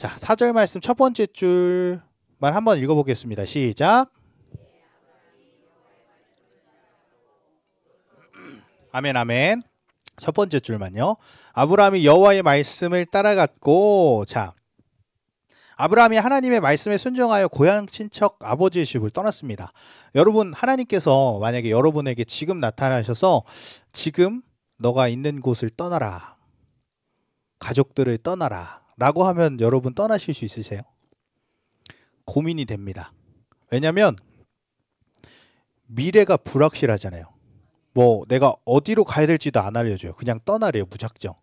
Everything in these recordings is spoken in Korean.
자, 4절 말씀 첫 번째 줄만 한번 읽어보겠습니다. 시작. 아멘, 아멘. 첫 번째 줄만요. 아브라함이 여호와의 말씀을 따라갔고, 자, 아브라함이 하나님의 말씀에 순종하여 고향 친척 아버지의 집을 떠났습니다. 여러분, 하나님께서 만약에 여러분에게 지금 나타나셔서 지금 너가 있는 곳을 떠나라, 가족들을 떠나라 라고 하면 여러분 떠나실 수 있으세요? 고민이 됩니다. 왜냐하면 미래가 불확실하잖아요. 뭐 내가 어디로 가야 될지도 안 알려줘요. 그냥 떠나래요, 무작정.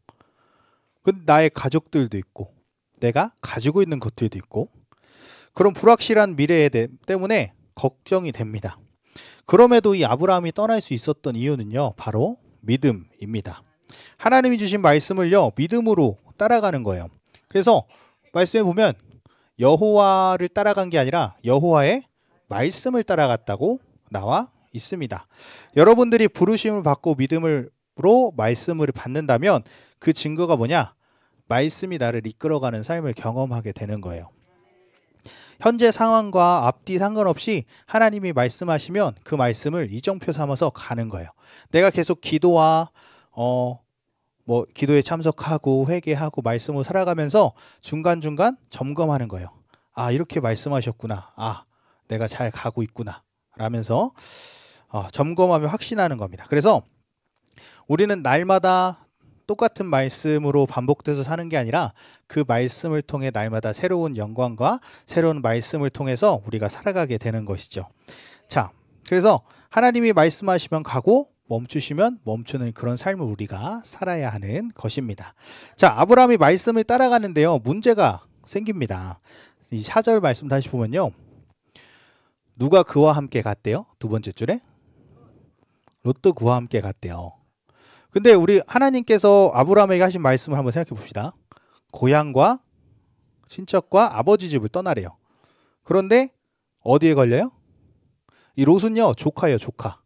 근데 나의 가족들도 있고 내가 가지고 있는 것들도 있고, 그런 불확실한 미래 때문에 걱정이 됩니다. 그럼에도 이 아브라함이 떠날 수 있었던 이유는요, 바로 믿음입니다. 하나님이 주신 말씀을요, 믿음으로 따라가는 거예요. 그래서 말씀에 보면 여호와를 따라간 게 아니라 여호와의 말씀을 따라갔다고 나와 있습니다. 여러분들이 부르심을 받고 믿음으로 말씀을 받는다면 그 증거가 뭐냐? 말씀이 나를 이끌어가는 삶을 경험하게 되는 거예요. 현재 상황과 앞뒤 상관없이 하나님이 말씀하시면 그 말씀을 이정표 삼아서 가는 거예요. 내가 계속 기도와 기도에 참석하고 회개하고 말씀으로 살아가면서 중간중간 점검하는 거예요. 아, 이렇게 말씀하셨구나. 아, 내가 잘 가고 있구나 라면서 점검하며 확신하는 겁니다. 그래서 우리는 날마다 똑같은 말씀으로 반복돼서 사는 게 아니라 그 말씀을 통해 날마다 새로운 영광과 새로운 말씀을 통해서 우리가 살아가게 되는 것이죠. 자, 그래서 하나님이 말씀하시면 가고 멈추시면 멈추는 그런 삶을 우리가 살아야 하는 것입니다. 자, 아브라함이 말씀을 따라가는데요, 문제가 생깁니다. 이 4절 말씀 다시 보면요, 누가 그와 함께 갔대요? 두 번째 줄에 롯도 그와 함께 갔대요. 근데 우리 하나님께서 아브라함에게 하신 말씀을 한번 생각해 봅시다. 고향과 친척과 아버지 집을 떠나래요. 그런데 어디에 걸려요? 이 롯은요, 조카예요, 조카.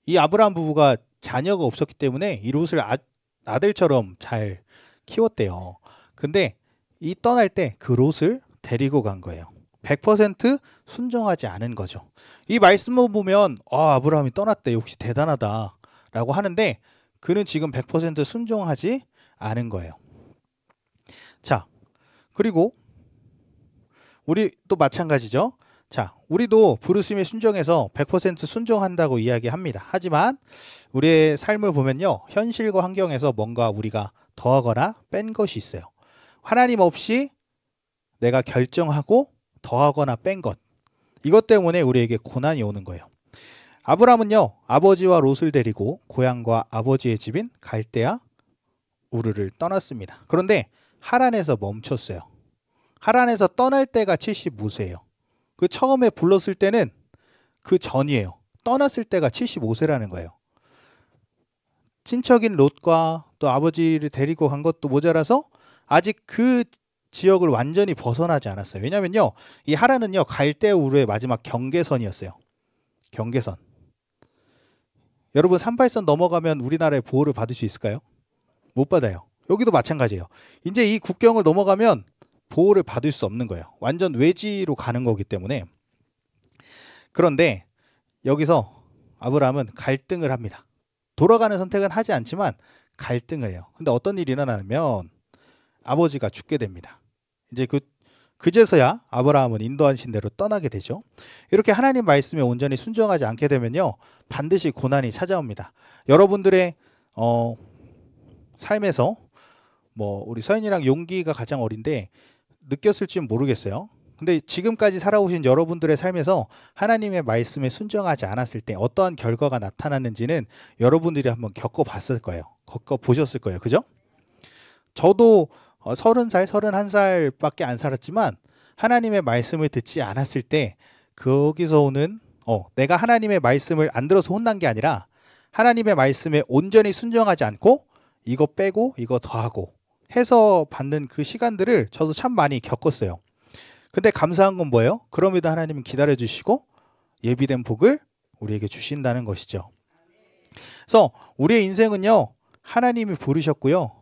이 아브라함 부부가 자녀가 없었기 때문에 이 롯을 아들처럼 잘 키웠대요. 근데 이 떠날 때 그 롯을 데리고 간 거예요. 100% 순종하지 않은 거죠. 이 말씀을 보면 아브라함이 떠났대, 역시 대단하다 라고 하는데 그는 지금 100% 순종하지 않은 거예요. 자, 그리고 우리 또 마찬가지죠. 자, 우리도 부르심에 순종해서 100% 순종한다고 이야기합니다. 하지만 우리의 삶을 보면요, 현실과 환경에서 뭔가 우리가 더하거나 뺀 것이 있어요. 하나님 없이 내가 결정하고 더하거나 뺀 것, 이것 때문에 우리에게 고난이 오는 거예요. 아브라함은요, 아버지와 롯을 데리고 고향과 아버지의 집인 갈대아 우르를 떠났습니다. 그런데 하란에서 멈췄어요. 하란에서 떠날 때가 75세예요. 그 처음에 불렀을 때는 그 전이에요. 떠났을 때가 75세라는 거예요. 친척인 롯과 또 아버지를 데리고 간 것도 모자라서 아직 그 지역을 완전히 벗어나지 않았어요. 왜냐면요, 이 하란은요, 갈대아 우르의 마지막 경계선이었어요. 경계선. 여러분, 38선 넘어가면 우리나라의 보호를 받을 수 있을까요? 못 받아요. 여기도 마찬가지예요. 이제 이 국경을 넘어가면 보호를 받을 수 없는 거예요. 완전 외지로 가는 거기 때문에. 그런데 여기서 아브라함은 갈등을 합니다. 돌아가는 선택은 하지 않지만 갈등을 해요. 근데 어떤 일이 일어나면 아버지가 죽게 됩니다. 이제 그제서야 아브라함은 인도하신 대로 떠나게 되죠. 이렇게 하나님 말씀에 온전히 순종하지 않게 되면요, 반드시 고난이 찾아옵니다. 여러분들의 삶에서 우리 서연이랑 용기가 가장 어린데 느꼈을지 모르겠어요. 근데 지금까지 살아오신 여러분들의 삶에서 하나님의 말씀에 순종하지 않았을 때 어떠한 결과가 나타났는지는 여러분들이 한번 겪어봤을 거예요. 겪어보셨을 거예요. 그죠? 저도 30살, 31살밖에 안 살았지만 하나님의 말씀을 듣지 않았을 때 거기서 오는 내가 하나님의 말씀을 안 들어서 혼난 게 아니라 하나님의 말씀에 온전히 순종하지 않고 이거 빼고 이거 더하고 해서 받는 그 시간들을 저도 참 많이 겪었어요. 근데 감사한 건 뭐예요? 그럼에도 하나님은 기다려주시고 예비된 복을 우리에게 주신다는 것이죠. 그래서 우리의 인생은요, 하나님이 부르셨고요,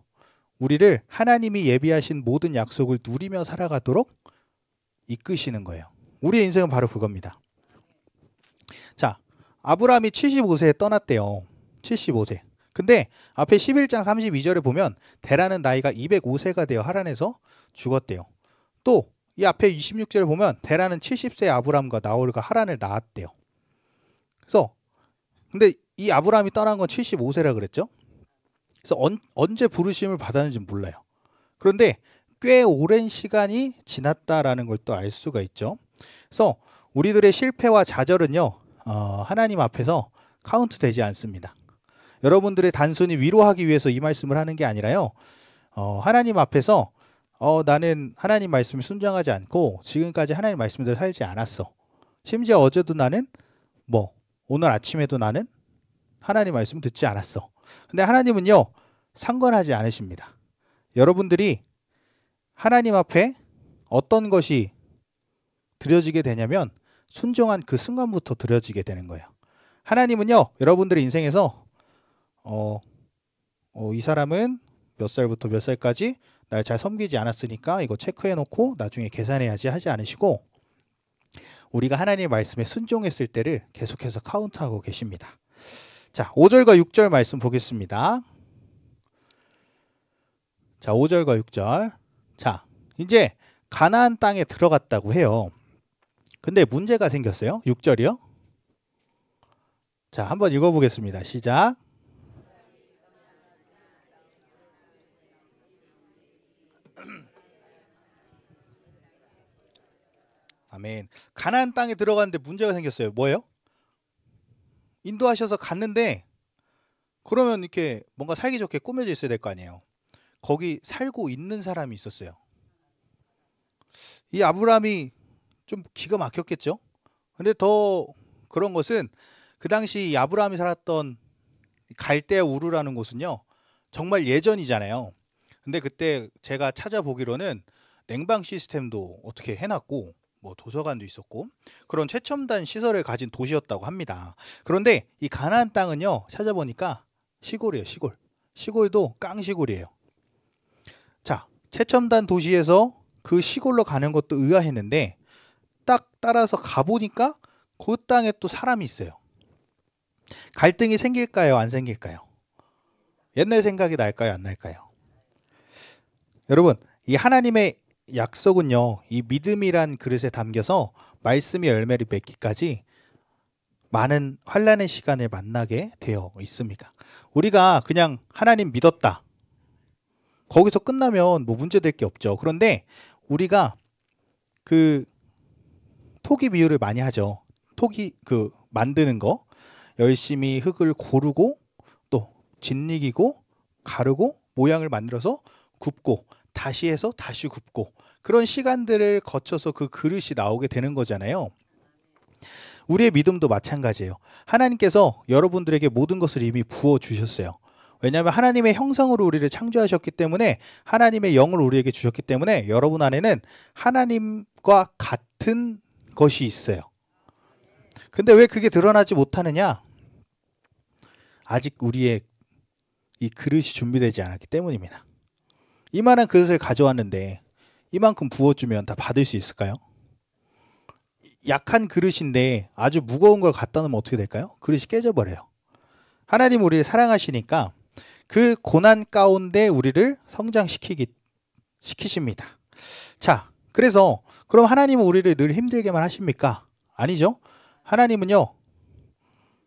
우리를 하나님이 예비하신 모든 약속을 누리며 살아가도록 이끄시는 거예요. 우리의 인생은 바로 그겁니다. 자, 아브라함이 75세에 떠났대요. 75세. 근데 앞에 11장 32절에 보면 데라는 나이가 205세가 되어 하란에서 죽었대요. 또 이 앞에 26절에 보면 데라는 70세의 아브라함과 나홀과 하란을 낳았대요. 그래서 근데 이 아브라함이 떠난 건 75세라 그랬죠. 그래서 언제 부르심을 받았는지 몰라요. 그런데 꽤 오랜 시간이 지났다라는 걸 또 알 수가 있죠. 그래서 우리들의 실패와 좌절은요, 하나님 앞에서 카운트 되지 않습니다. 여러분들의 단순히 위로하기 위해서 이 말씀을 하는 게 아니라요, 하나님 앞에서 나는 하나님 말씀에 순종하지 않고 지금까지 하나님 말씀대로 살지 않았어. 심지어 어제도 나는 오늘 아침에도 나는 하나님 말씀 듣지 않았어. 근데 하나님은요, 상관하지 않으십니다. 여러분들이 하나님 앞에 어떤 것이 드려지게 되냐면 순종한 그 순간부터 드려지게 되는 거예요. 하나님은요, 여러분들의 인생에서 이 사람은 몇 살부터 몇 살까지 날 잘 섬기지 않았으니까 이거 체크해 놓고 나중에 계산해야지 하지 않으시고, 우리가 하나님의 말씀에 순종했을 때를 계속해서 카운트하고 계십니다. 자, 5절과 6절 말씀 보겠습니다. 자, 5절과 6절. 자, 이제 가나안 땅에 들어갔다고 해요. 근데 문제가 생겼어요. 6절이요. 자, 한번 읽어보겠습니다. 시작. 아멘. 가나안 땅에 들어갔는데 문제가 생겼어요. 뭐예요? 인도하셔서 갔는데 그러면 이렇게 뭔가 살기 좋게 꾸며져 있어야 될 거 아니에요. 거기 살고 있는 사람이 있었어요. 이 아브라함이 좀 기가 막혔겠죠. 근데 더 그런 것은 그 당시 이 아브라함이 살았던 갈대아 우르라는 곳은요, 정말 예전이잖아요. 근데 그때 제가 찾아보기로는 냉방 시스템도 어떻게 해놨고 도서관도 있었고 그런 최첨단 시설을 가진 도시였다고 합니다. 그런데 이 가나안 땅은요, 찾아보니까 시골이에요. 시골도 깡시골이에요. 자, 최첨단 도시에서 그 시골로 가는 것도 의아했는데 딱 따라서 가보니까 그 땅에 또 사람이 있어요. 갈등이 생길까요? 안 생길까요? 옛날 생각이 날까요? 안 날까요? 여러분, 이 하나님의 약속은요, 이 믿음이란 그릇에 담겨서 말씀의 열매를 맺기까지 많은 환난의 시간을 만나게 되어 있습니다. 우리가 그냥 하나님 믿었다, 거기서 끝나면 문제될 게 없죠. 그런데 우리가 그 토기 비유를 많이 하죠. 토기 만드는 거, 열심히 흙을 고르고 또 짓이기고 가르고 모양을 만들어서 굽고 다시 해서 다시 굽고, 그런 시간들을 거쳐서 그 그릇이 나오게 되는 거잖아요. 우리의 믿음도 마찬가지예요. 하나님께서 여러분들에게 모든 것을 이미 부어주셨어요. 왜냐하면 하나님의 형상으로 우리를 창조하셨기 때문에, 하나님의 영을 우리에게 주셨기 때문에 여러분 안에는 하나님과 같은 것이 있어요. 근데 왜 그게 드러나지 못하느냐? 아직 우리의 이 그릇이 준비되지 않았기 때문입니다. 이만한 그릇을 가져왔는데 이만큼 부어주면 다 받을 수 있을까요? 약한 그릇인데 아주 무거운 걸 갖다 놓으면 어떻게 될까요? 그릇이 깨져버려요. 하나님 우리를 사랑하시니까 그 고난 가운데 우리를 성장시키십니다. 자, 그래서 그럼 하나님은 우리를 늘 힘들게만 하십니까? 아니죠. 하나님은요,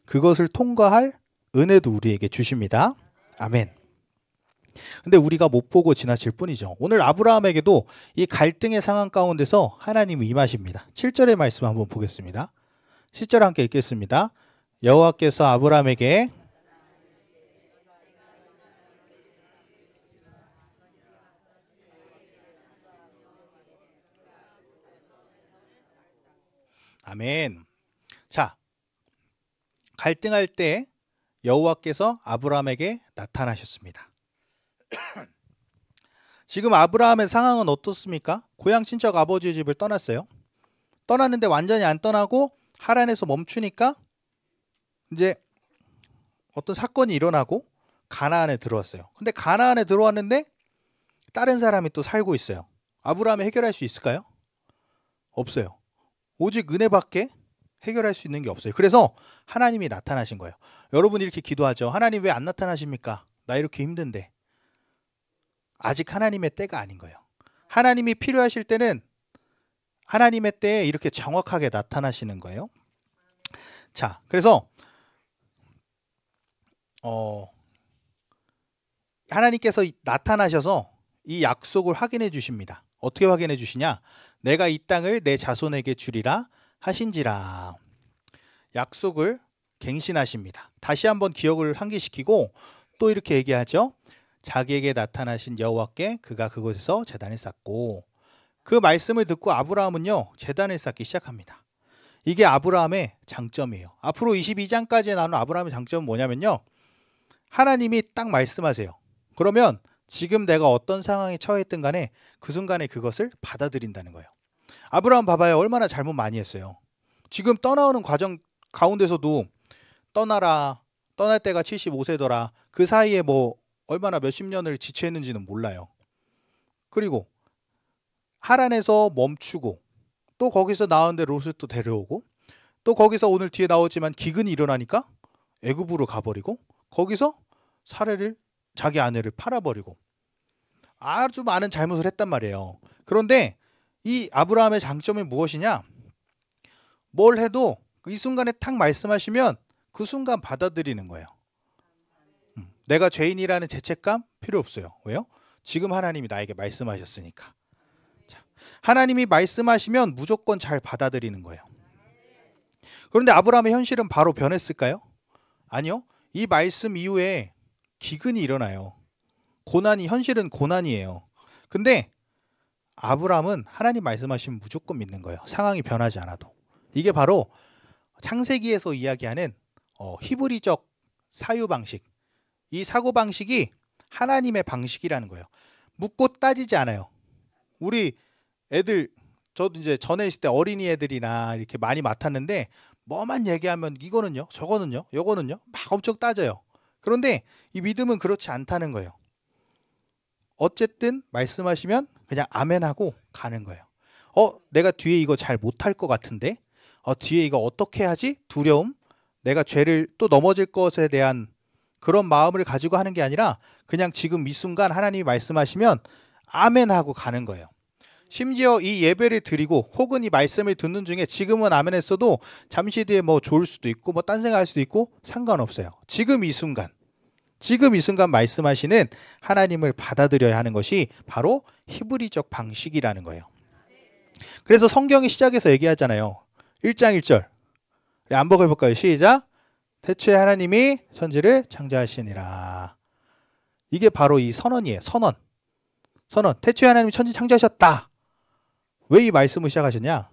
그것을 통과할 은혜도 우리에게 주십니다. 아멘. 근데 우리가 못 보고 지나칠 뿐이죠. 오늘 아브라함에게도 이 갈등의 상황 가운데서 하나님이 임하십니다. 7절의 말씀 한번 보겠습니다. 10절 함께 읽겠습니다. 여호와께서 아브라함에게 아멘. 자, 갈등할 때 여호와께서 아브라함에게 나타나셨습니다. 지금 아브라함의 상황은 어떻습니까? 고향 친척 아버지의 집을 떠났어요. 떠났는데 완전히 안 떠나고 하란에서 멈추니까 이제 어떤 사건이 일어나고 가나안에 들어왔어요. 근데 가나안에 들어왔는데 다른 사람이 또 살고 있어요. 아브라함이 해결할 수 있을까요? 없어요. 오직 은혜밖에 해결할 수 있는 게 없어요. 그래서 하나님이 나타나신 거예요. 여러분 이렇게 기도하죠. 하나님 왜 안 나타나십니까? 나 이렇게 힘든데. 아직 하나님의 때가 아닌 거예요. 하나님이 필요하실 때는 하나님의 때에 이렇게 정확하게 나타나시는 거예요. 자, 그래서 하나님께서 나타나셔서 이 약속을 확인해 주십니다. 어떻게 확인해 주시냐? 내가 이 땅을 내 자손에게 주리라 하신지라. 약속을 갱신하십니다. 다시 한번 기억을 상기시키고 또 이렇게 얘기하죠. 자기에게 나타나신 여호와께 그가 그곳에서 제단을 쌓고, 그 말씀을 듣고 아브라함은요 제단을 쌓기 시작합니다. 이게 아브라함의 장점이에요. 앞으로 22장까지 나오는 아브라함의 장점은 뭐냐면요, 하나님이 딱 말씀하세요. 그러면 지금 내가 어떤 상황에 처했든 간에 그 순간에 그것을 받아들인다는 거예요. 아브라함 봐봐요. 얼마나 잘못 많이 했어요. 지금 떠나오는 과정 가운데서도 떠나라, 떠날 때가 75세더라. 그 사이에 뭐 얼마나 몇십 년을 지체했는지는 몰라요. 그리고 하란에서 멈추고 또 거기서 나오는데 롯을 또 데려오고 또 거기서 오늘 뒤에 나오지만 기근이 일어나니까 애굽으로 가버리고 거기서 사례를 자기 아내를 팔아버리고 아주 많은 잘못을 했단 말이에요. 그런데 이 아브라함의 장점이 무엇이냐? 뭘 해도 이 순간에 탁 말씀하시면 그 순간 받아들이는 거예요. 내가 죄인이라는 죄책감 필요 없어요. 왜요? 지금 하나님이 나에게 말씀하셨으니까. 자, 하나님이 말씀하시면 무조건 잘 받아들이는 거예요. 그런데 아브라함의 현실은 바로 변했을까요? 아니요. 이 말씀 이후에 기근이 일어나요. 고난이, 현실은 고난이에요. 근데 아브라함은 하나님 말씀하시면 무조건 믿는 거예요. 상황이 변하지 않아도. 이게 바로 창세기에서 이야기하는 히브리적 사유방식, 이 사고방식이 하나님의 방식이라는 거예요. 묻고 따지지 않아요. 우리 애들, 저도 이제 전에 있을 때 어린이 애들이나 이렇게 많이 맡았는데 뭐만 얘기하면 이거는요, 저거는요, 요거는요 막 엄청 따져요. 그런데 이 믿음은 그렇지 않다는 거예요. 어쨌든 말씀하시면 그냥 아멘하고 가는 거예요. 내가 뒤에 이거 잘 못할 것 같은데, 뒤에 이거 어떻게 하지? 두려움, 내가 죄를 또 넘어질 것에 대한 그런 마음을 가지고 하는 게 아니라 그냥 지금 이 순간 하나님이 말씀하시면 아멘하고 가는 거예요. 심지어 이 예배를 드리고 혹은 이 말씀을 듣는 중에 지금은 아멘 했어도 잠시 뒤에 뭐 좋을 수도 있고 뭐 딴 생각할 수도 있고 상관없어요. 지금 이 순간 말씀하시는 하나님을 받아들여야 하는 것이 바로 히브리적 방식이라는 거예요. 그래서 성경이 시작해서 얘기하잖아요. 1장 1절 한번 해볼까요? 시작. 태초에 하나님이 천지를 창조하시니라. 이게 바로 이 선언이에요. 선언. 태초에 하나님이 천지 창조하셨다. 왜 이 말씀을 시작하셨냐?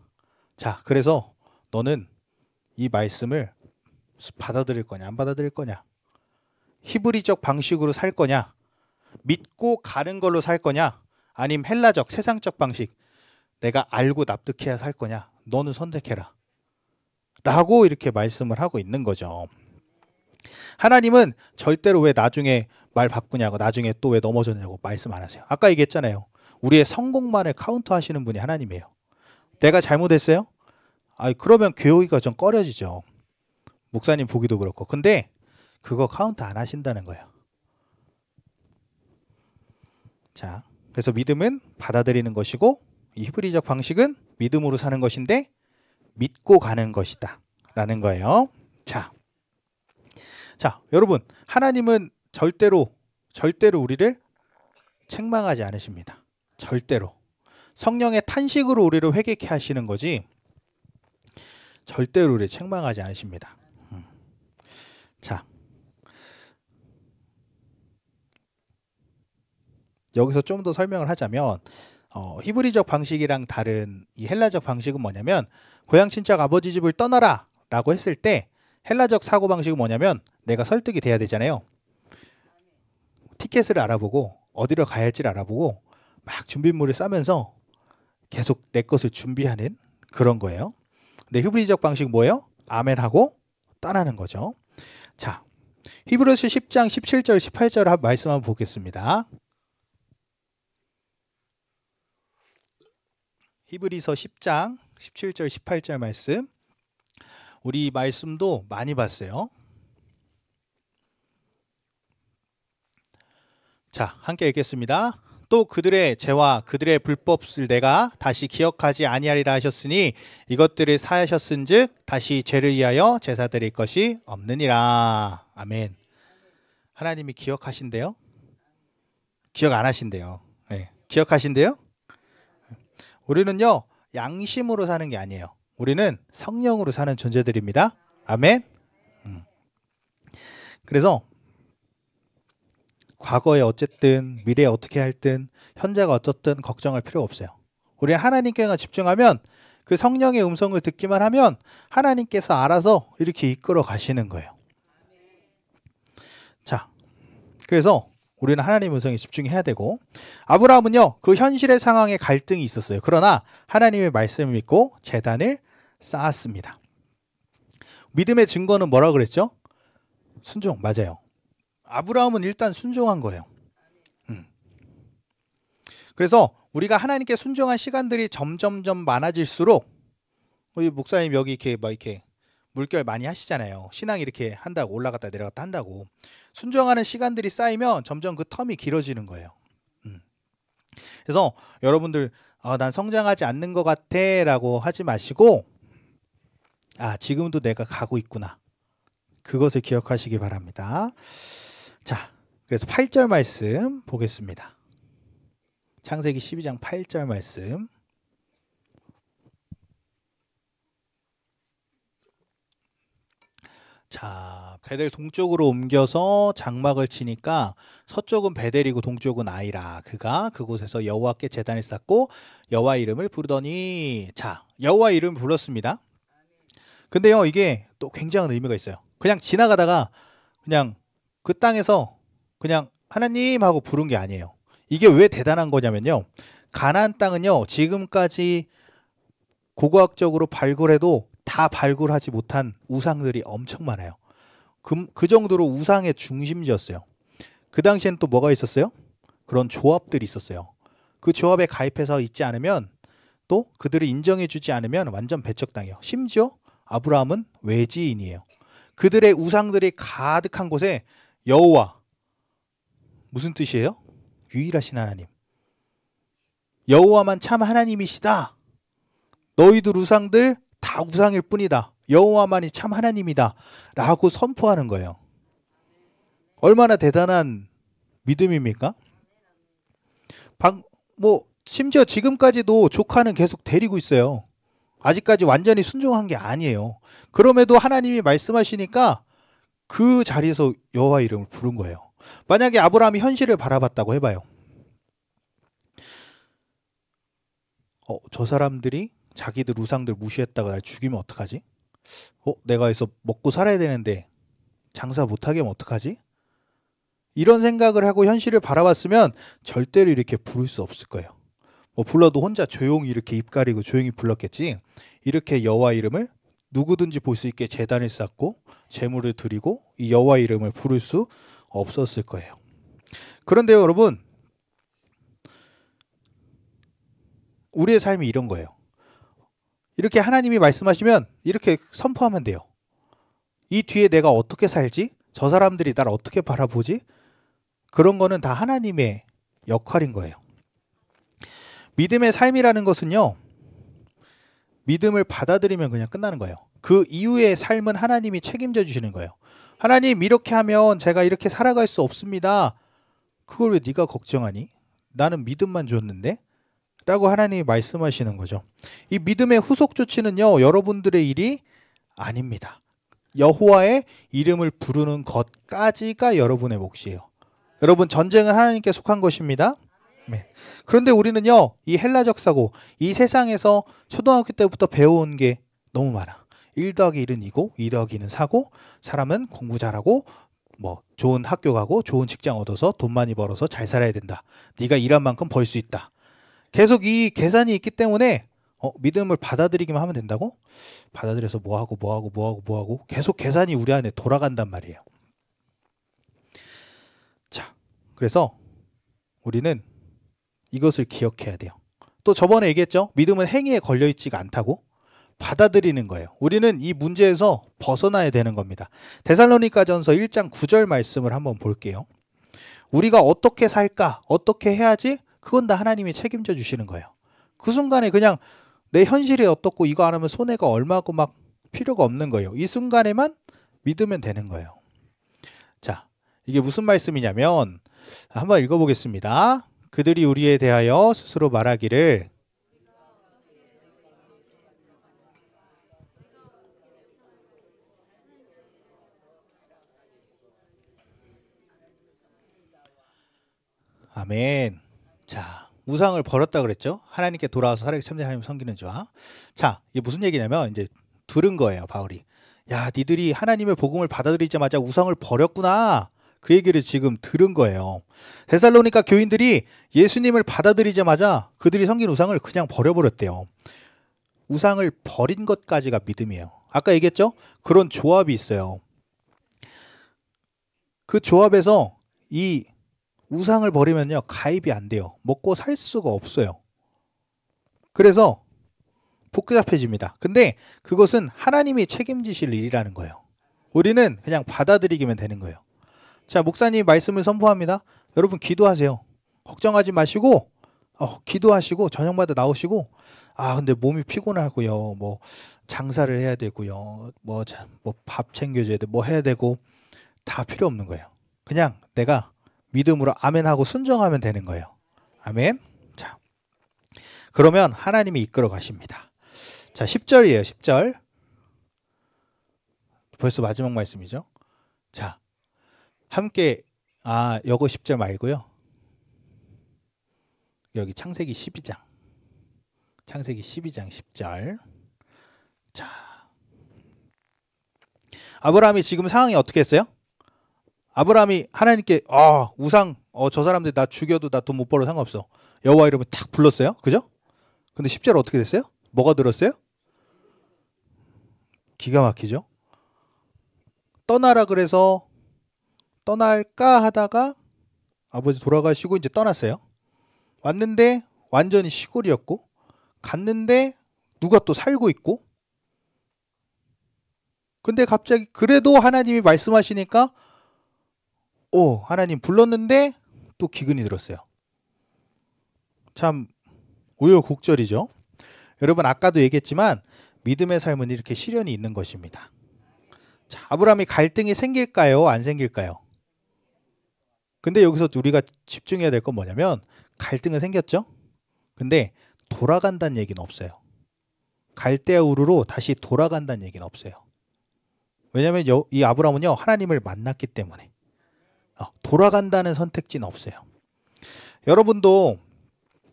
자, 그래서 너는 이 말씀을 받아들일 거냐 안 받아들일 거냐, 히브리적 방식으로 살 거냐, 믿고 가는 걸로 살 거냐, 아니면 헬라적 세상적 방식, 내가 알고 납득해야 살 거냐, 너는 선택해라 라고 이렇게 말씀을 하고 있는 거죠. 하나님은 절대로 왜 나중에 말 바꾸냐고, 나중에 또 왜 넘어졌냐고 말씀 안 하세요. 아까 얘기했잖아요. 우리의 성공만을 카운트 하시는 분이 하나님이에요. 내가 잘못했어요? 그러면 교회가 좀 꺼려지죠. 목사님 보기도 그렇고. 근데 그거 카운트 안 하신다는 거예요. 자, 그래서 믿음은 받아들이는 것이고 이 히브리적 방식은 믿음으로 사는 것인데 믿고 가는 것이다 라는 거예요. 자, 여러분, 하나님은 절대로 우리를 책망하지 않으십니다. 절대로. 성령의 탄식으로 우리를 회개케 하시는 거지 절대로 우리를 책망하지 않으십니다. 자, 여기서 좀 더 설명을 하자면 히브리적 방식이랑 다른 이 헬라적 방식은 뭐냐면, 고향 친척 아버지 집을 떠나라 라고 했을 때 헬라적 사고방식은 뭐냐면, 내가 설득이 돼야 되잖아요. 티켓을 알아보고 어디로 가야 할지를 알아보고 막 준비물을 싸면서 계속 내 것을 준비하는 그런 거예요. 근데 히브리적 방식은 뭐예요? 아멘하고 떠나는 거죠. 자, 히브리서 10장 17절 18절 말씀 한번 보겠습니다. 히브리서 10장 17절 18절 말씀. 우리 말씀도 많이 봤어요. 자, 함께 읽겠습니다. 또 그들의 죄와 그들의 불법을 내가 다시 기억하지 아니하리라 하셨으니 이것들을 사하셨은즉 다시 죄를 위하여 제사 드릴 것이 없느니라. 아멘. 하나님이 기억하신대요? 기억 안 하신대요. 네. 기억하신대요? 우리는요, 양심으로 사는 게 아니에요. 우리는 성령으로 사는 존재들입니다. 아멘. 그래서 과거에 어쨌든 미래에 어떻게 할든 현재가 어떻든 걱정할 필요가 없어요. 우리는 하나님께만 집중하면, 그 성령의 음성을 듣기만 하면 하나님께서 알아서 이렇게 이끌어 가시는 거예요. 자, 그래서 우리는 하나님의 음성에 집중해야 되고, 아브라함은요, 그 현실의 상황에 갈등이 있었어요. 그러나 하나님의 말씀을 믿고 제단을 쌓았습니다. 믿음의 증거는 뭐라고 그랬죠? 순종. 맞아요. 아브라함은 일단 순종한 거예요. 그래서 우리가 하나님께 순종한 시간들이 점점점 많아질수록, 우리 목사님 여기 이렇게 물결 많이 하시잖아요. 신앙 이렇게 한다고, 올라갔다 내려갔다 한다고. 순종하는 시간들이 쌓이면 점점 그 텀이 길어지는 거예요. 그래서 여러분들 난 성장하지 않는 것 같아 라고 하지 마시고, 지금도 내가 가고 있구나, 그것을 기억하시기 바랍니다. 자, 그래서 8절 말씀 보겠습니다. 창세기 12장 8절 말씀. 자, 베델 동쪽으로 옮겨서 장막을 치니까 서쪽은 베델이고 동쪽은 아이라. 그가 그곳에서 여호와께 제단을 쌓고 여호와 이름을 부르더니. 자, 여호와 이름을 불렀습니다. 근데요, 이게 또 굉장한 의미가 있어요. 그냥 지나가다가 그냥 그 땅에서 그냥 하나님 하고 부른 게 아니에요. 이게 왜 대단한 거냐면요, 가나안 땅은요, 지금까지 고고학적으로 발굴해도 다 발굴하지 못한 우상들이 엄청 많아요. 그 정도로 우상의 중심지였어요. 그 당시엔 또 뭐가 있었어요? 그런 조합들이 있었어요. 그 조합에 가입해서 있지 않으면, 또 그들을 인정해 주지 않으면 완전 배척당해요. 심지어 아브라함은 외지인이에요. 그들의 우상들이 가득한 곳에 여호와, 무슨 뜻이에요? 유일하신 하나님, 여호와만 참 하나님이시다. 너희들 우상들 다 우상일 뿐이다. 여호와만이 참 하나님이다 라고 선포하는 거예요. 얼마나 대단한 믿음입니까? 심지어 지금까지도 조카는 계속 데리고 있어요. 아직까지 완전히 순종한 게 아니에요. 그럼에도 하나님이 말씀하시니까 그 자리에서 여호와 이름을 부른 거예요. 만약에 아브라함이 현실을 바라봤다고 해봐요. 저 사람들이 자기들 우상들 무시했다가 날 죽이면 어떡하지? 내가 여기서 먹고 살아야 되는데 장사 못하게 하면 어떡하지? 이런 생각을 하고 현실을 바라봤으면 절대로 이렇게 부를 수 없을 거예요. 불러도 혼자 조용히 이렇게 입 가리고 조용히 불렀겠지, 이렇게 여호와 이름을 누구든지 볼 수 있게 제단을 쌓고 제물을 드리고 이 여호와 이름을 부를 수 없었을 거예요. 그런데요, 여러분, 우리의 삶이 이런 거예요. 이렇게 하나님이 말씀하시면 이렇게 선포하면 돼요. 이 뒤에 내가 어떻게 살지? 저 사람들이 나를 어떻게 바라보지? 그런 거는 다 하나님의 역할인 거예요. 믿음의 삶이라는 것은요, 믿음을 받아들이면 그냥 끝나는 거예요. 그 이후의 삶은 하나님이 책임져 주시는 거예요. 하나님, 이렇게 하면 제가 이렇게 살아갈 수 없습니다. 그걸 왜 네가 걱정하니? 나는 믿음만 줬는데? 라고 하나님이 말씀하시는 거죠. 이 믿음의 후속 조치는요, 여러분들의 일이 아닙니다. 여호와의 이름을 부르는 것까지가 여러분의 몫이에요. 여러분, 전쟁은 하나님께 속한 것입니다. 네. 그런데 우리는요, 이 헬라적 사고, 이 세상에서 초등학교 때부터 배워온 게 너무 많아. 1 더하기 1은 2고 2 더하기 2는 4고, 사람은 공부 잘하고 좋은 학교 가고 좋은 직장 얻어서 돈 많이 벌어서 잘 살아야 된다. 네가 일한 만큼 벌 수 있다. 계속 이 계산이 있기 때문에 믿음을 받아들이기만 하면 된다고? 받아들여서 뭐하고 계속 계산이 우리 안에 돌아간단 말이에요. 자, 그래서 우리는 이것을 기억해야 돼요. 또 저번에 얘기했죠. 믿음은 행위에 걸려 있지가 않다고. 받아들이는 거예요. 우리는 이 문제에서 벗어나야 되는 겁니다. 데살로니가전서 1장 9절 말씀을 한번 볼게요. 우리가 어떻게 살까? 어떻게 해야지? 그건 다 하나님이 책임져 주시는 거예요. 그 순간에 그냥 내 현실이 어떻고 이거 안 하면 손해가 얼마고 막 필요가 없는 거예요. 이 순간에만 믿으면 되는 거예요. 자, 이게 무슨 말씀이냐면 한번 읽어보겠습니다. 그들이 우리에 대하여 스스로 말하기를 아멘. 자, 우상을 버렸다 그랬죠. 하나님께 돌아와서 살아계신 참된 하나님 섬기는 자와. 자, 이게 무슨 얘기냐면 이제 들은 거예요, 바울이. 야, 니들이 하나님의 복음을 받아들이자마자 우상을 버렸구나. 그 얘기를 지금 들은 거예요. 데살로니가 교인들이 예수님을 받아들이자마자 그들이 섬긴 우상을 그냥 버려버렸대요. 우상을 버린 것까지가 믿음이에요. 아까 얘기했죠? 그런 조합이 있어요. 그 조합에서 이 우상을 버리면요, 가입이 안 돼요. 먹고 살 수가 없어요. 그래서 복잡해집니다. 근데 그것은 하나님이 책임지실 일이라는 거예요. 우리는 그냥 받아들이기만 되는 거예요. 자, 목사님이 말씀을 선포합니다. 여러분 기도하세요. 걱정하지 마시고 기도하시고 저녁마다 나오시고 근데 몸이 피곤하고요. 뭐 장사를 해야 되고요. 뭐 밥 챙겨줘야 돼. 뭐 해야 되고 다 필요 없는 거예요. 그냥 내가 믿음으로 아멘하고 순종하면 되는 거예요. 아멘. 자, 그러면 하나님이 이끌어 가십니다. 자, 10절이에요. 10절. 벌써 마지막 말씀이죠. 자, 함께 요거 10절 말고요. 여기 창세기 12장. 창세기 12장 10절. 자, 아브라함이 지금 상황이 어떻게 했어요? 아브라함이 하나님께 우상 저 사람들 나 죽여도 나 돈 못 벌어 상관없어. 여호와 이름을 탁 불렀어요. 그죠? 근데 10절 어떻게 됐어요? 뭐가 들었어요? 기가 막히죠? 떠나라 그래서 떠날까 하다가 아버지 돌아가시고 이제 떠났어요. 왔는데 완전히 시골이었고 갔는데 누가 또 살고 있고 근데 갑자기 그래도 하나님이 말씀하시니까 하나님 불렀는데 또 기근이 들었어요. 참 우여곡절이죠. 여러분 아까도 얘기했지만 믿음의 삶은 이렇게 시련이 있는 것입니다. 자, 아브라함이 갈등이 생길까요? 안 생길까요? 근데 여기서 우리가 집중해야 될 건 뭐냐면 갈등은 생겼죠? 근데 돌아간다는 얘기는 없어요. 갈대아 우르로 다시 돌아간다는 얘기는 없어요. 왜냐하면 이 아브라함은요 하나님을 만났기 때문에 돌아간다는 선택지는 없어요. 여러분도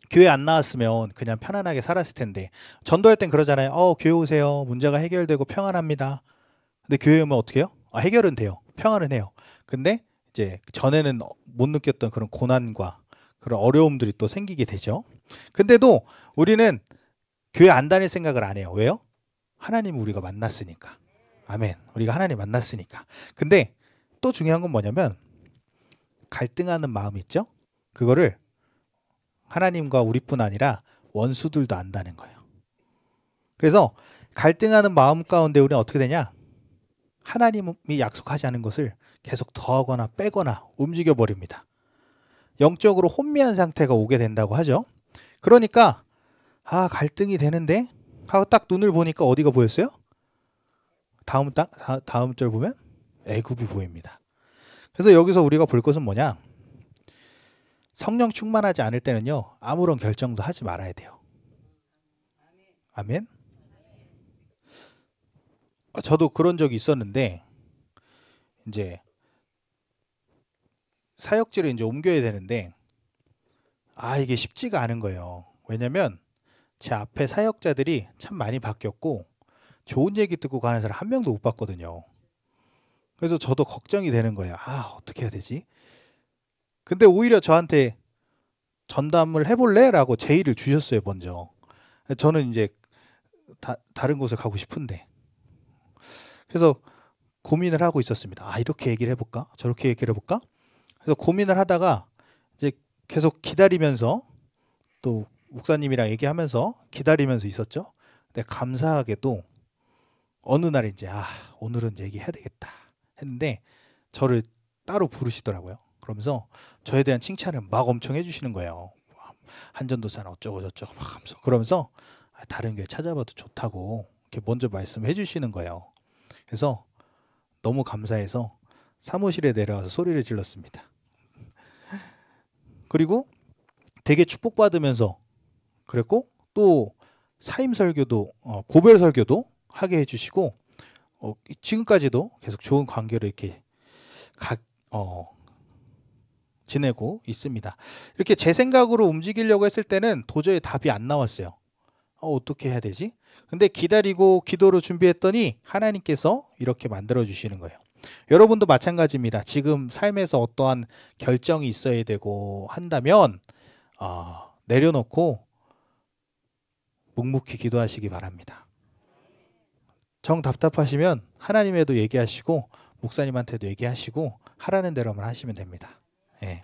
교회 안 나왔으면 그냥 편안하게 살았을 텐데 전도할 땐 그러잖아요. 교회 오세요. 문제가 해결되고 평안합니다. 근데 교회 오면 어떻게 해요? 해결은 돼요. 평안은 해요. 근데 이제 전에는 못 느꼈던 그런 고난과 그런 어려움들이 또 생기게 되죠. 근데도 우리는 교회 안 다닐 생각을 안 해요. 왜요? 하나님 우리가 만났으니까. 아멘. 우리가 하나님 만났으니까. 근데 또 중요한 건 뭐냐면 갈등하는 마음 있죠? 그거를 하나님과 우리뿐 아니라 원수들도 안다는 거예요. 그래서 갈등하는 마음 가운데 우리는 어떻게 되냐? 하나님이 약속하지 않은 것을 계속 더하거나 빼거나 움직여버립니다. 영적으로 혼미한 상태가 오게 된다고 하죠. 그러니까 갈등이 되는데 하고 딱 눈을 보니까 어디가 보였어요? 다음 절 보면 애굽이 보입니다. 그래서 여기서 우리가 볼 것은 뭐냐? 성령 충만하지 않을 때는요 아무런 결정도 하지 말아야 돼요. 아멘. 저도 그런 적이 있었는데 이제 사역지를 이제 옮겨야 되는데 이게 쉽지가 않은 거예요. 왜냐면 제 앞에 사역자들이 참 많이 바뀌었고 좋은 얘기 듣고 가는 사람 한 명도 못 봤거든요. 그래서 저도 걱정이 되는 거예요. 어떻게 해야 되지? 근데 오히려 저한테 전담을 해볼래? 라고 제의를 주셨어요, 먼저. 저는 이제 다른 곳을 가고 싶은데. 그래서 고민을 하고 있었습니다. 이렇게 얘기를 해볼까? 저렇게 얘기를 해볼까? 그래서 고민을 하다가 이제 계속 기다리면서 또 목사님이랑 얘기하면서 기다리면서 있었죠. 근데 감사하게도 어느 날 이제 오늘은 얘기해야 되겠다 했는데 저를 따로 부르시더라고요. 그러면서 저에 대한 칭찬을 막 엄청 해주시는 거예요. 한전도사는 어쩌고 저쩌고 막 하면서, 그러면서 다른 교회 찾아봐도 좋다고 이렇게 먼저 말씀해 주시는 거예요. 그래서 너무 감사해서 사무실에 내려와서 소리를 질렀습니다. 그리고 되게 축복받으면서 그랬고, 또 사임 설교도 고별 설교도 하게 해주시고, 지금까지도 계속 좋은 관계로 이렇게 지내고 있습니다. 이렇게 제 생각으로 움직이려고 했을 때는 도저히 답이 안 나왔어요. 어떻게 해야 되지? 근데 기다리고 기도로 준비했더니 하나님께서 이렇게 만들어 주시는 거예요. 여러분도 마찬가지입니다. 지금 삶에서 어떠한 결정이 있어야 되고 한다면 내려놓고 묵묵히 기도하시기 바랍니다. 정 답답하시면 하나님에도 얘기하시고 목사님한테도 얘기하시고 하라는 대로만 하시면 됩니다. 예.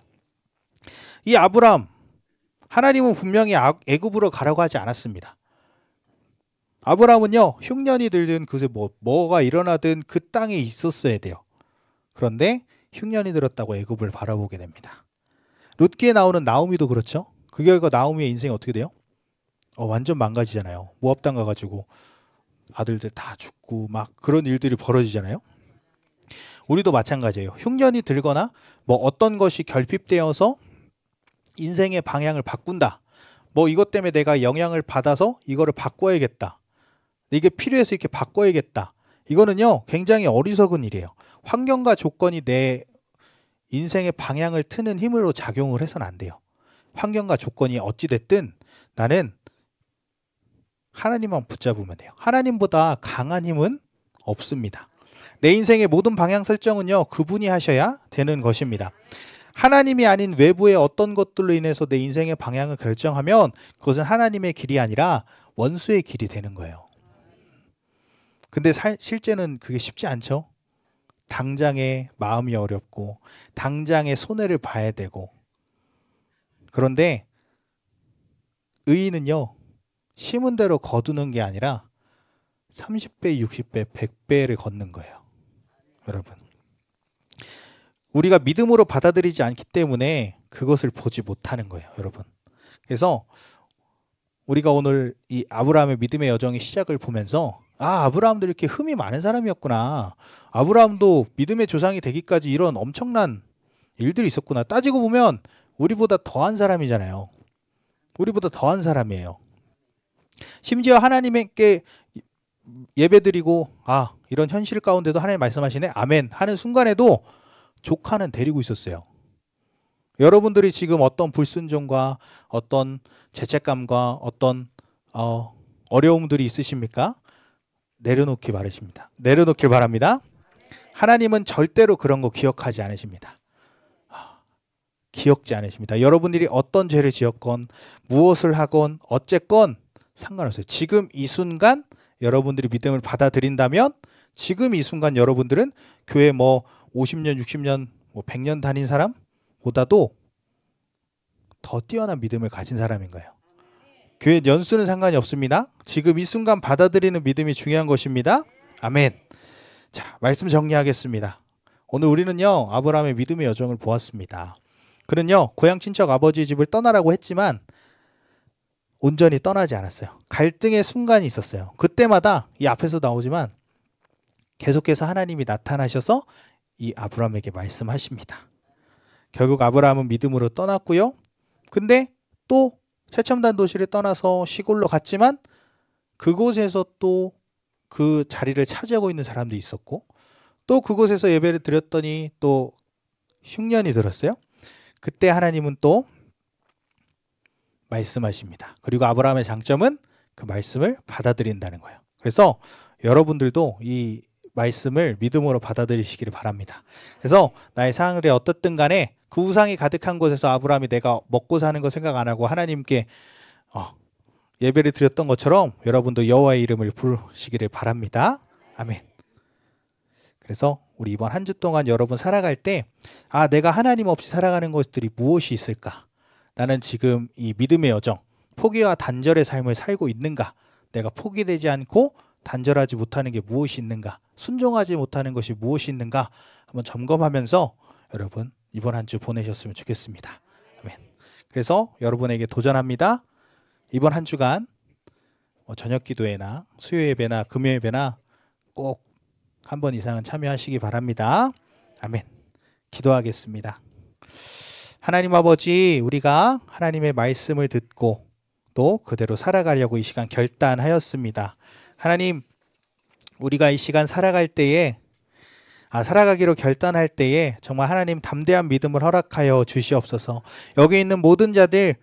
이 아브람, 하나님은 분명히 애굽으로 가라고 하지 않았습니다. 아브람은요, 흉년이 들든 그새 뭐가 일어나든 그 땅에 있었어야 돼요. 그런데 흉년이 들었다고 애굽을 바라보게 됩니다. 룻기에 나오는 나오미도 그렇죠. 그 결과 나오미의 인생이 어떻게 돼요? 완전 망가지잖아요. 모압 땅 가가지고 아들들 다 죽고 막 그런 일들이 벌어지잖아요. 우리도 마찬가지예요. 흉년이 들거나 뭐 어떤 것이 결핍되어서 인생의 방향을 바꾼다. 뭐 이것 때문에 내가 영향을 받아서 이거를 바꿔야겠다. 이게 필요해서 이렇게 바꿔야겠다. 이거는요, 굉장히 어리석은 일이에요. 환경과 조건이 내 인생의 방향을 트는 힘으로 작용을 해서는 안 돼요. 환경과 조건이 어찌됐든 나는 하나님만 붙잡으면 돼요. 하나님보다 강한 힘은 없습니다. 내 인생의 모든 방향 설정은요, 그분이 하셔야 되는 것입니다. 하나님이 아닌 외부의 어떤 것들로 인해서 내 인생의 방향을 결정하면 그것은 하나님의 길이 아니라 원수의 길이 되는 거예요. 근데 실제는 그게 쉽지 않죠. 당장에 마음이 어렵고 당장에 손해를 봐야 되고. 그런데 의인은요, 심은 대로 거두는 게 아니라 30배, 60배, 100배를 걷는 거예요. 여러분, 우리가 믿음으로 받아들이지 않기 때문에 그것을 보지 못하는 거예요, 여러분. 그래서 우리가 오늘 이 아브라함의 믿음의 여정의 시작을 보면서 아브라함도 이렇게 흠이 많은 사람이었구나. 아브라함도 믿음의 조상이 되기까지 이런 엄청난 일들이 있었구나. 따지고 보면 우리보다 더한 사람이잖아요. 우리보다 더한 사람이에요. 심지어 하나님께 예배드리고 이런 현실 가운데도 하나님 말씀하시네, 아멘 하는 순간에도 조카는 데리고 있었어요. 여러분들이 지금 어떤 불순종과 어떤 죄책감과 어떤 어려움들이 있으십니까? 내려놓기 바랍니다. 하나님은 절대로 그런 거 기억하지 않으십니다. 기억지 않으십니다. 여러분들이 어떤 죄를 지었건 무엇을 하건 어쨌건 상관없어요. 지금 이 순간 여러분들이 믿음을 받아들인다면 지금 이 순간 여러분들은 교회 50년, 60년, 100년 다닌 사람보다도 더 뛰어난 믿음을 가진 사람인 거예요. 교회 연수는 상관이 없습니다. 지금 이 순간 받아들이는 믿음이 중요한 것입니다. 아멘. 자, 말씀 정리하겠습니다. 오늘 우리는요, 아브라함의 믿음의 여정을 보았습니다. 그는요, 고향 친척 아버지 집을 떠나라고 했지만 온전히 떠나지 않았어요. 갈등의 순간이 있었어요. 그때마다 이 앞에서 나오지만 계속해서 하나님이 나타나셔서 이 아브라함에게 말씀하십니다. 결국 아브라함은 믿음으로 떠났고요. 근데 또 최첨단 도시를 떠나서 시골로 갔지만 그곳에서 또 그 자리를 차지하고 있는 사람도 있었고, 또 그곳에서 예배를 드렸더니 또 흉년이 들었어요. 그때 하나님은 또 말씀하십니다. 그리고 아브라함의 장점은 그 말씀을 받아들인다는 거예요. 그래서 여러분들도 이 말씀을 믿음으로 받아들이시기를 바랍니다. 그래서 나의 상황이 어떻든 간에 그 우상이 가득한 곳에서 아브라함이 내가 먹고 사는 거 생각 안 하고 하나님께 예배를 드렸던 것처럼 여러분도 여호와의 이름을 부르시기를 바랍니다. 아멘. 그래서 우리 이번 한 주 동안 여러분 살아갈 때 내가 하나님 없이 살아가는 것들이 무엇이 있을까? 나는 지금 이 믿음의 여정, 포기와 단절의 삶을 살고 있는가? 내가 포기되지 않고 단절하지 못하는 게 무엇이 있는가? 순종하지 못하는 것이 무엇이 있는가? 한번 점검하면서 여러분 이번 한 주 보내셨으면 좋겠습니다. 아멘. 그래서 여러분에게 도전합니다. 이번 한 주간 저녁 기도회나 수요 예배나 금요 예배나 꼭 한 번 이상은 참여하시기 바랍니다. 아멘. 기도하겠습니다. 하나님 아버지, 우리가 하나님의 말씀을 듣고 또 그대로 살아가려고 이 시간 결단하였습니다. 하나님, 우리가 이 시간 살아갈 때에 살아가기로 결단할 때에 정말 하나님 담대한 믿음을 허락하여 주시옵소서. 여기 있는 모든 자들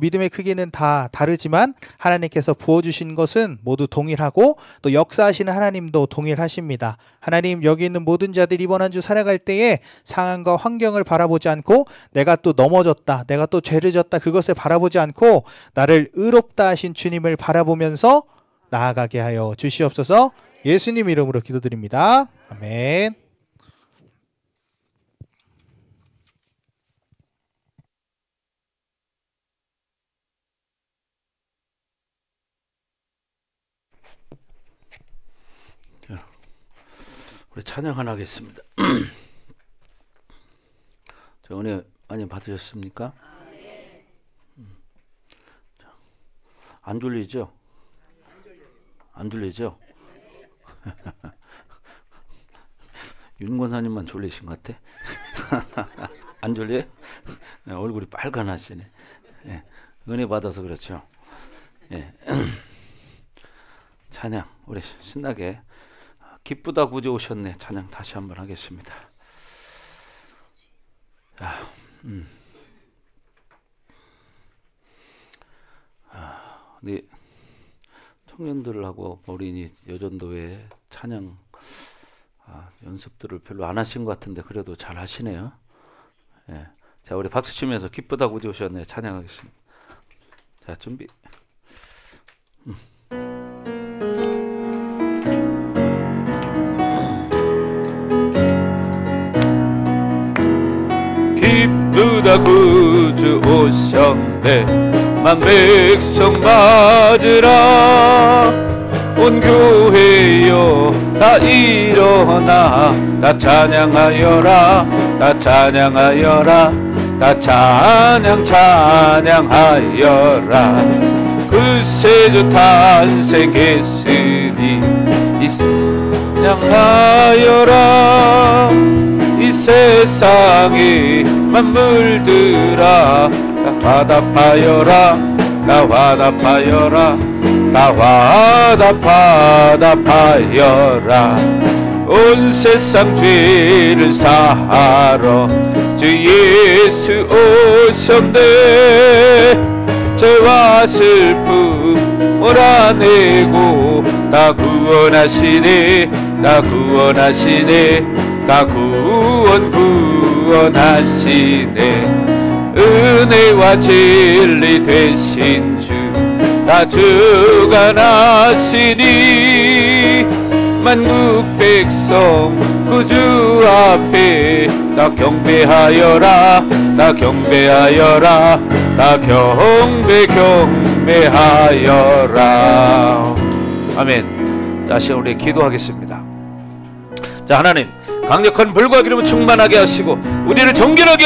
믿음의 크기는 다 다르지만 하나님께서 부어주신 것은 모두 동일하고 또 역사하시는 하나님도 동일하십니다. 하나님, 여기 있는 모든 자들 이번 한 주 살아갈 때에 상황과 환경을 바라보지 않고 내가 또 넘어졌다, 내가 또 죄를 졌다, 그것을 바라보지 않고 나를 의롭다 하신 주님을 바라보면서 나아가게 하여 주시옵소서. 예수님 이름으로 기도드립니다. 아멘. 우리 찬양 하나 하겠습니다. 저 은혜 많이 받으셨습니까? 안 졸리죠? 안 졸리죠? 윤 권사님만 졸리신 것 같아? 안 졸려요? 얼굴이 빨간하시네. 예, 은혜 받아서 그렇죠. 예. 찬양 우리 신나게 기쁘다 구주 오셨네 찬양 다시 한번 하겠습니다. 우리 청년들하고 어린이 여전도회 찬양 연습들을 별로 안 하신 것 같은데 그래도 잘 하시네요. 예. 자, 우리 박수 치면서 기쁘다 구주 오셨네 찬양하겠습니다. 자, 준비. 기쁘다 구주 오셨네 만 백성 맞으라 온 교회여 다 일어나 다 찬양하여라 다 찬양하여라 다 찬양하여라 그새주 탄생했으니 이 찬양하여라 이 세상에 만물들아 다 화답하여라 다 화답하여라 다 화답하여라 온 세상 죄를 사하러 주 예수 오셨네 죄와 슬픔 몰아내고 다 구원하시네 다 구원하시네 다 구원하시네 은혜와 진리 되신 주 다 주관하시니 만국 백성 구주 앞에 다 경배하여라 다 경배하여라 다 경배하여라. 아멘. 다시 우리 기도하겠습니다. 자, 하나님 강력한 불과 기름을 충만하게 하시고 우리를 정결하게